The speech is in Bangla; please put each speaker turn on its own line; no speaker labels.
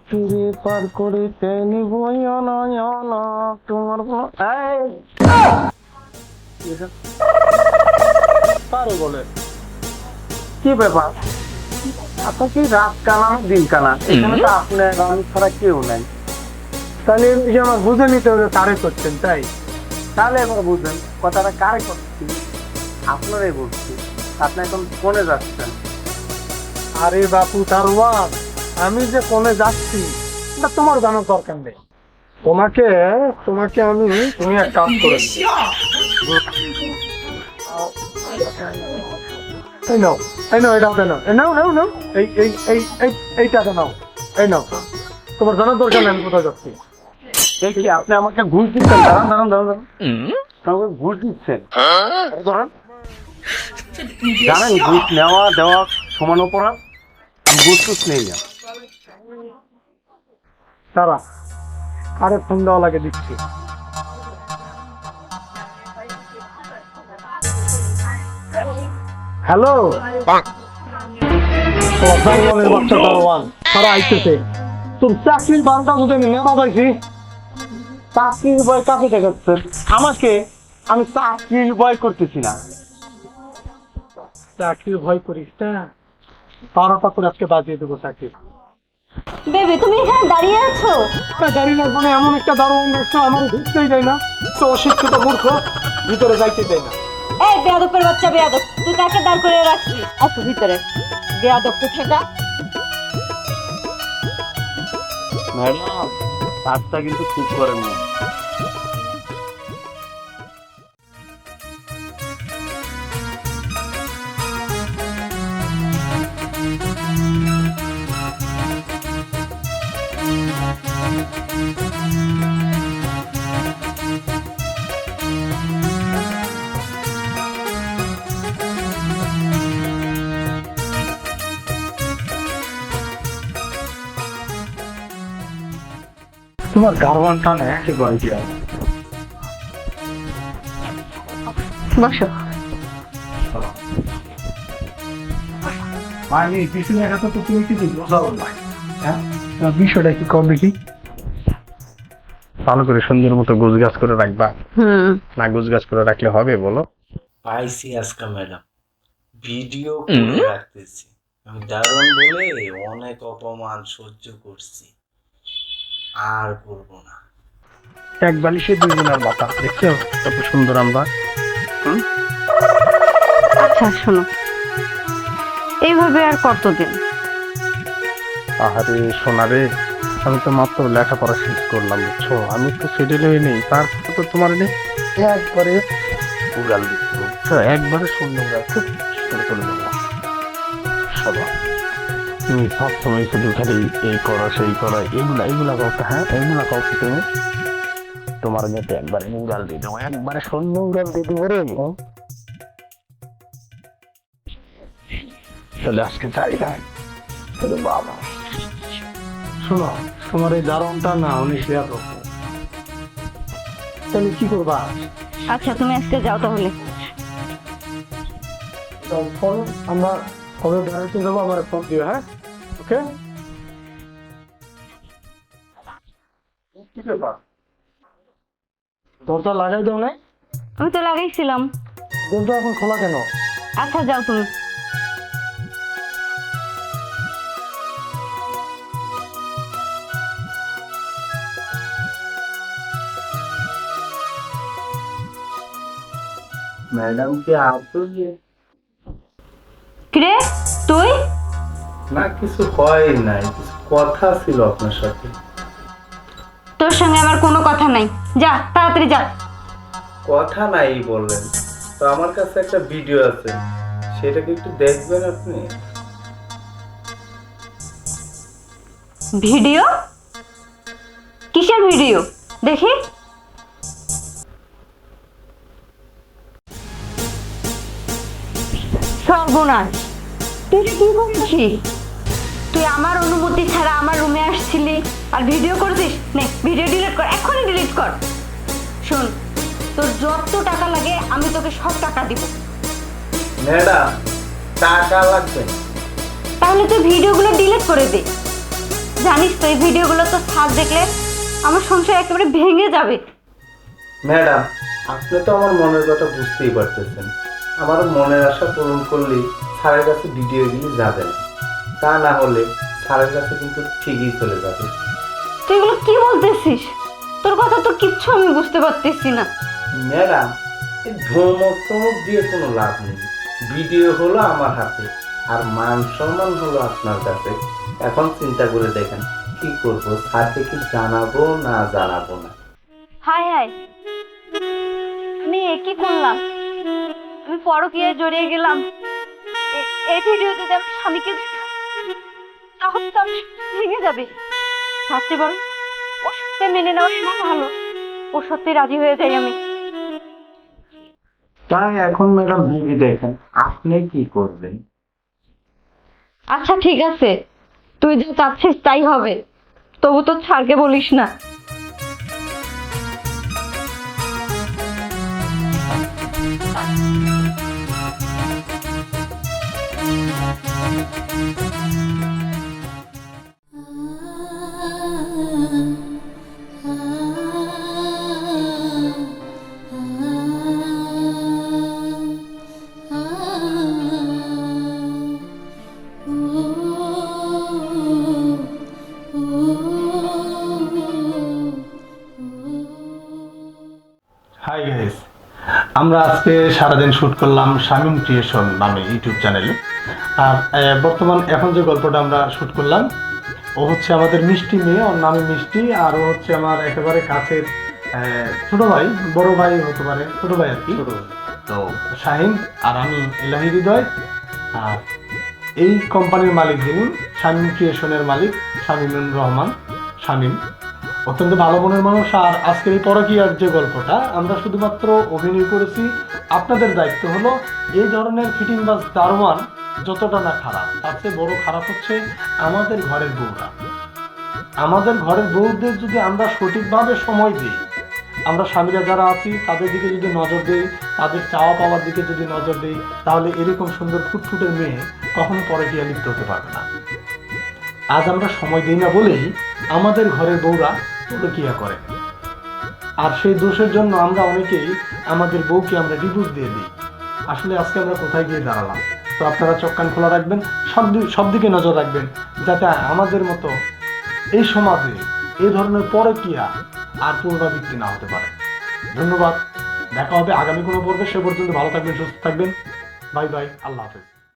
তীরে পার করিতে নিবই অনয়না তোমার পারে বলে কি ব্যাপার? আপনার কি রাত কানা দিন কানা? এখানে তো আপনার আমি ছাড়া কেউ নাই। তাহলে যে আমার বুঝে নিতে হবে কারে করছেন, তাই? তাহলে এবার বুঝেন কথাটা কারে করছি, আপনারাই বলছি। আপনি এখন কোনে যাচ্ছেন? আরে বাপু তারওয়ান, আমি যে কোনে যাচ্ছি এটা তোমার জানার দরকার নেই। তোমাকে তোমাকে আমি তুমি এক কাজ করে এই নাও, এই নাও, এটা নাও, নাও নাও নাও, এই টাকা নাও, এই নাও। তোমার জানার দরকার নেই আমি কোথায় যাচ্ছি। দেখি আপনি আমাকে ঘুষ দিচ্ছেন। দাঁড়ান দাঁড়ান দাঁড়ান দাঁড়ান, আমাকে ঘুষ দিচ্ছেন। ধরেন, জানেন ঘুষ নেওয়া দেওয়া সমান অপরাধ। আমি ঘুষ টুস নেই না। তারা আরে ফোন দেওয়া লাগে দিচ্ছি। হ্যালো, বাচ্চা দারোয়ান তারা আইতেছে। তোর চাকরির বারোটা মধ্যে আমি নেওয়া পাইছি। চাকরির ভয় কাকে দেখাচ্ছেন আমাকে? আমি চাকরির ভয় করতেছি না। চাকরির ভয় করিস না, 12টা করে আজকে বাজিয়ে দেবো চাকরি।
বেবি তুমি এখানে দাঁড়িয়ে আছো?
দাঁড়িয়ে না, মানে এমন একটা দারোয়ান রাখছো আমার ঢুকতেই যায় না। তো অশিক্ষিত মূর্খ, ভিতরে যাইতে দেয় না।
এই বেয়াদবের বাচ্চা বেয়াদব, তুই কাকে দাঁড় করে রাখছিস? আসো ভিতরে। বেয়াদব কোথাকা।
ম্যাডাম, কাজটা কিন্তু ঠিক করেন না। তোমার গারওয়ানটা না একেবারে কি
বসো।
মানে পিছনে একা তো তুমি কিছু বোঝাও না। হ্যাঁ, বিষয়টা কি কম দেখি। ভালো করে সুন্দর মতো গোছ গাছ করে রাখবা। না গোছ গাছ করে রাখলে হবে বলো?
পাইছি আজকে ম্যাডাম, ভিডিও করে রাখতেছি। আমি দারুণ বলে অনেক অপমান সহ্য করছি, আর করব না।
এক বালিশে 2 জনের মাথা, দেখছো কত সুন্দর আমরা।
আচ্ছা শোনো, এইভাবে আর কতদিন?
আহারে সোনারে, আমি তো মাত্র লেখাপড়া শেষ করলাম বুঝছো। আমি তো সেটেল হয়ে নেই, তারপরে তো তোমার একবারে উড়াল দিচ্ছি বুঝছো। একবারে সুন্দর চলে যাবো সবাই। তুমি সবসময় শুধু খালি এই করো সেই করো, এগুলা করতে। হ্যাঁ, এগুলা করতে তুমি তোমার মেয়েতে একবারে উড়াল দিয়ে দেবো, একবারে সুন্দর উড়াল দিয়ে দেবো রে। চলে আজকে যাই না বাবা। শোনো, তোমার এই দারণটা না অনেক শেয়ার করবো। তুমি কি করবা?
আচ্ছা তুমি আজকে যাও তাহলে।
আমরা কবে বেড়াতে যাবো আমার ফোন দিও। হ্যাঁ, ওকে। কি ব্যাপার, দরজা লাগাই দাও নাই?
আমি তো লাগাইছিলাম।
দরজা এখন খোলা কেন?
আচ্ছা যাও তুমি।
ম্যাডাম কি আসলে?
কিরে তুই?
না কিছু হয় নাই, কিছু কথা ছিল আপনার সাথে।
তোর সঙ্গে আমার কোনো কথা নাই, যা তাড়াতাড়ি যা।
কথা নাই বললেন তো, আমার কাছে একটা ভিডিও আছে, সেটাকে একটু দেখবেন আপনি।
ভিডিও? কিসের ভিডিও দেখি? সর্বনাশ, তুই কি করেছিস? তুই আমার অনুমতি ছাড়া আমার রুমে আসছিলি আর ভিডিও করছিস? নে ভিডিও ডিলিট কর, এখনই ডিলিট কর। শোন, তোর যত টাকা লাগে আমি তোকে সব টাকা দিব।
ম্যাডাম টাকা লাগবে?
তাহলে তুই ভিডিওগুলো ডিলিট করে দে। জানিস তো এই ভিডিওগুলো তো স্যার দেখলে আমার সংসার একেবারে ভেঙে যাবে।
ম্যাডাম, আপনি তো আমার মনের কথা বুঝতেই পারতেছেন। আমার মনের আশা পূরণ করলেই স্যারের কাছে ভিডিওগুলি যাবে না, তা না হলে স্যারের কাছে কিন্তু ঠিকই চলে যাবে।
তুই এগুলো কি বলতেছিস? তোর কথা তো কিচ্ছু আমি বুঝতে পারতেছি না।
ম্যাডাম, এই ধমক টমক দিয়ে কোনো লাভ নেই। ভিডিও হলো আমার হাতে, আর মান সম্মান হলো আপনার কাছে। এখন চিন্তা করে দেখেন কি করবো, স্যারকে কি জানাবো না জানাবো না।
হায় হায়, আমি কি করলাম? আমি পরকীয়ায় জড়িয়ে গেলাম। এই ভিডিও যদি আমি স্বামীকে তাহলে তো আমি ভেঙে যাবে। ভাবতে পারো, ও সত্যি মেনে নেওয়া সময় ভালো, ও সত্যি রাজি হয়ে যাই আমি।
তাই এখন ম্যাডাম ভেবে দেখেন আপনি কি করবেন।
আচ্ছা ঠিক আছে, তুই যা চাচ্ছিস তাই হবে, তবু তো স্যারকে বলিস না।
হাই গাইস, আমরা আজকে সারাদিন শ্যুট করলাম শামীম ক্রিয়েশন নামে ইউটিউব চ্যানেলে। আর বর্তমান এখন যে গল্পটা আমরা শ্যুট করলাম, ও হচ্ছে আমাদের মিষ্টি মেয়ে, ওর নামে মিষ্টি। আর ও হচ্ছে আমার একেবারে কাছের ছোট ভাই, বড় ভাই হতে পারে, ছোট ভাই আর কি। তো শাহিন আর আমি এলাহি হৃদয়। আর এই কোম্পানির মালিক যিনি, শামীম ক্রিয়েশনের মালিক শামীমুর রহমান শামীম, অত্যন্ত ভালো মনের মানুষ। আর আজকের এই পরকীয়ার যে গল্পটা আমরা শুধুমাত্র অভিনয় করেছি, আপনাদের দায়িত্ব হলো এই ধরনের ফিটিং বাস দারোয়ান যতটা না খারাপ, তার চেয়ে বড় খারাপ হচ্ছে আমাদের ঘরের বউরা। আমাদের ঘরের বউদের যদি আমরা সঠিকভাবে সময় দিই, আমরা স্বামীরা যারা আছি তাদের দিকে যদি নজর দিই, তাদের চাওয়া পাওয়ার দিকে যদি নজর দিই, তাহলে এরকম সুন্দর ফুটফুটের মেয়ে কখনো পরকীয়া লিপ্ত হতে পারবে না। আজ আমরা সময় দিই না বলেই আমাদের ঘরের বউরা পরকীয়া করে, আর সেই দোষের জন্য আমরা অনেকেই আমাদের বউকে আমরা ডিভোর্স দিয়ে দিই। আসলে আজকে আমরা কোথায় গিয়ে দাঁড়ালাম? তো আপনারা চোখ কান খোলা রাখবেন, সব দিকে নজর রাখবেন, যাতে আমাদের মতো এই সমাজে এই ধরনের পরকীয়া আর পুনরাবৃত্তি না হতে পারে। ধন্যবাদ, দেখা হবে আগামী কোনো পর্বে। সে পর্যন্ত ভালো থাকবেন, সুস্থ থাকবেন। বাই বাই, আল্লাহ হাফেজ।